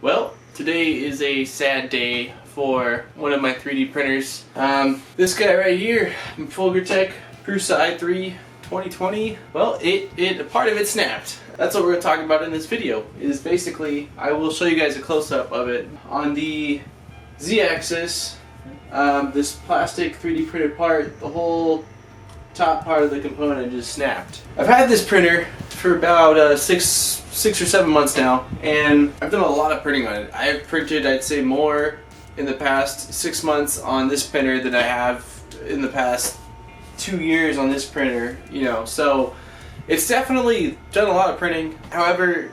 Well, today is a sad day for one of my 3D printers. This guy right here, Folgertech Prusa i3 2020. Well, a part of it snapped. That's what we're going to talk about in this video. Is basically, I will show you guys a close-up of it. On the Z-axis, this plastic 3D printed part, the whole top part of the component just snapped. I've had this printer for about six or 7 months now, and I've done a lot of printing on it. I've printed, I'd say, more in the past 6 months on this printer than I have in the past 2 years on this printer, so it's definitely done a lot of printing. However,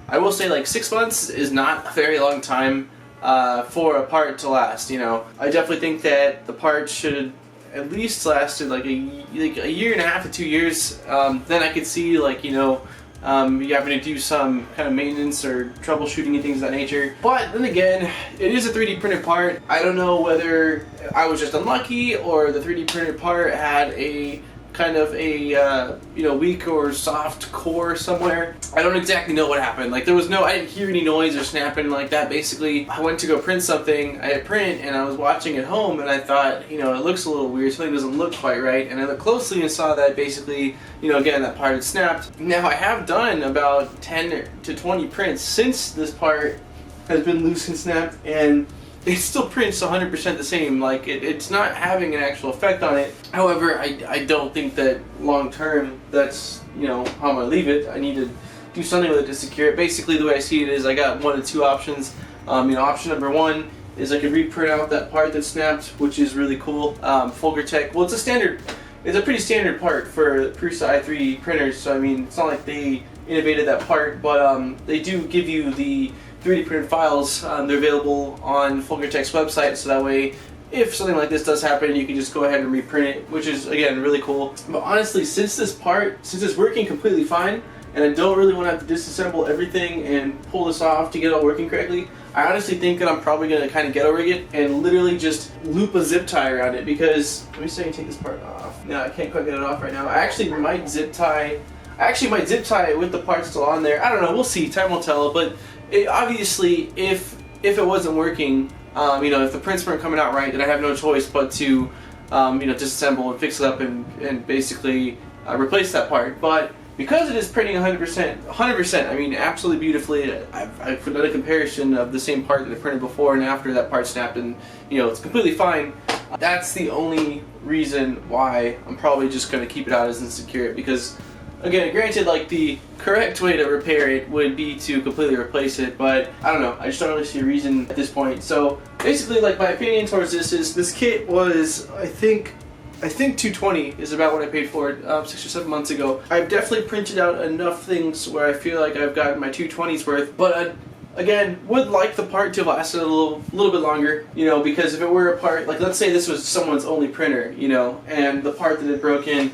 I will say, like, 6 months is not a very long time for a part to last. I definitely think that the part should at least lasted like a year and a half to 2 years. Then I could see, like, you having to do some kind of maintenance or troubleshooting and things of that nature. But then again, it is a 3D printed part. I don't know whether I was just unlucky or the 3D printed part had a kind of a weak or soft core somewhere. I don't exactly know what happened. Like, I didn't hear any noise or snapping like that. Basically, I went to go print something. I hit print and I was watching at home and I thought, it looks a little weird. Something doesn't look quite right. And I looked closely and saw that basically, again, that part had snapped. Now, I have done about 10 to 20 prints since this part has been loose and snapped, and it still prints 100% the same. Like, it's not having an actual effect on it. However, I don't think that long term that's how I'm gonna leave it. I need to do something with it to secure it. Basically, the way I see it is I got one of two options. Option number one is I could reprint out that part that snapped, which is really cool. Folgertech, well, it's a pretty standard part for Prusa i3 printers. So I mean, it's not like they innovated that part, but they do give you the 3D printed files. They're available on Folgertech's website, so that way if something like this does happen, you can just go ahead and reprint it, which is, again, really cool. But honestly, since it's working completely fine, and I don't really want to have to disassemble everything and pull this off to get it all working correctly, I honestly think that I'm probably going to kind of ghetto rig it and literally just loop a zip tie around it, because, let me see if I can take this part off. No, I can't quite get it off right now. I actually might zip tie it with the part still on there. I don't know, we'll see, time will tell, but obviously, if it wasn't working, if the prints weren't coming out right, then I have no choice but to, disassemble and fix it up and basically replace that part. But because it is printing 100%, I mean, absolutely beautifully. I've done a comparison of the same part that I printed before and after that part snapped, and it's completely fine. That's the only reason why I'm probably just going to keep it out as and secure it, because, again, granted, like, the correct way to repair it would be to completely replace it, but I don't know, I just don't really see a reason at this point. So basically, like, my opinion towards this is, this kit was, I think $220 is about what I paid for it 6 or 7 months ago. I've definitely printed out enough things where I feel like I've gotten my $220's worth, but again, would like the part to have lasted a little bit longer, because if it were a part, like, let's say this was someone's only printer, and the part that had broken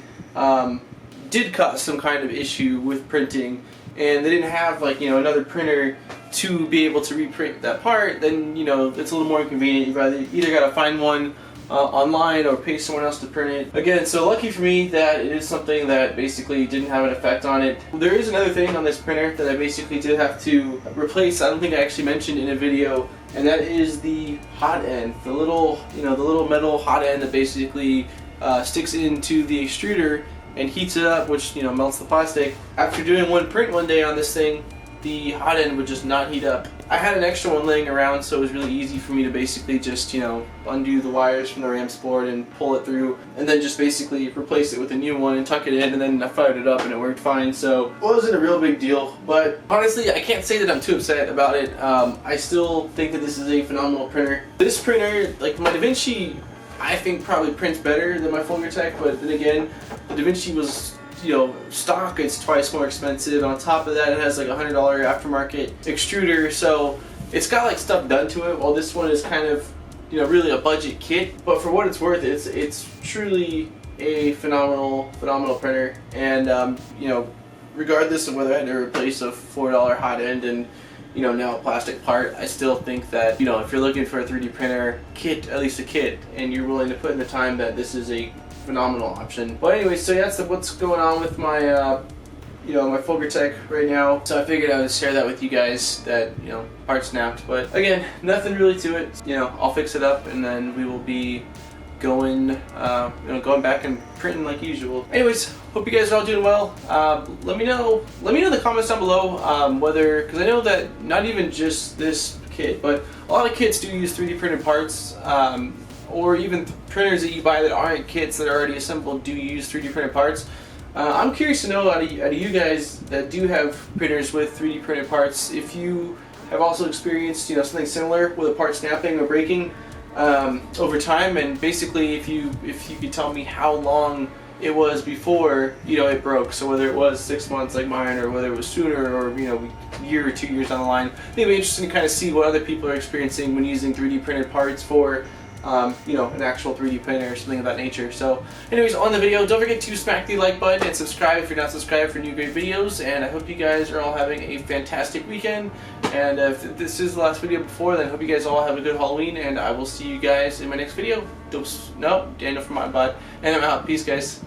did cause some kind of issue with printing, and they didn't have, like, another printer to be able to reprint that part, then it's a little more inconvenient. You've either got to find one online or pay someone else to print it. Again, so lucky for me that it is something that basically didn't have an effect on it. There is another thing on this printer that I basically did have to replace. I don't think I actually mentioned in a video, and that is the hot end, the little metal hot end that basically sticks into the extruder and heats it up, which melts the plastic. After doing one print one day on this thing, the hot end would just not heat up. I had an extra one laying around, so it was really easy for me to basically just undo the wires from the ramps board and pull it through, and then just basically replace it with a new one and tuck it in, and then I fired it up and it worked fine. So it wasn't a real big deal, but honestly, I can't say that I'm too upset about it. I still think that this is a phenomenal printer. This printer, like my DaVinci, I think probably prints better than my Folgertech, but then again, the DaVinci was, stock, it's twice more expensive. On top of that, it has like $100 aftermarket extruder, so it's got like stuff done to it, while this one is kind of, really a budget kit. But for what it's worth, it's truly a phenomenal printer. And regardless of whether I had to replace a $4 hot end and now a plastic part, I still think that if you're looking for a 3D printer kit, at least a kit, and you're willing to put in the time, that this is a phenomenal option. But anyway, so yeah, that's what's going on with my my Folgertech right now, so I figured I would share that with you guys, that part snapped. But again, nothing really to it. I'll fix it up and then we will be going going back and printing like usual. Anyways, hope you guys are all doing well. Let me know in the comments down below whether, because I know that not even just this kit, but a lot of kits do use 3D printed parts, or even printers that you buy that aren't kits that are already assembled do use 3D printed parts. I'm curious to know out of you guys that do have printers with 3D printed parts, if you have also experienced something similar with a part snapping or breaking over time, and basically if you could tell me how long it was before it broke. So whether it was 6 months like mine, or whether it was sooner, or a year or 2 years down the line. It'd be interesting to kind of see what other people are experiencing when using 3D printed parts for an actual 3D printer or something of that nature. So anyways, on the video, don't forget to smack the like button and subscribe if you're not subscribed for new great videos, and I hope you guys are all having a fantastic weekend. And if this is the last video before, then I hope you guys all have a good Halloween, and I will see you guys in my next video. Daniel from my bud, and I'm out. Peace, guys.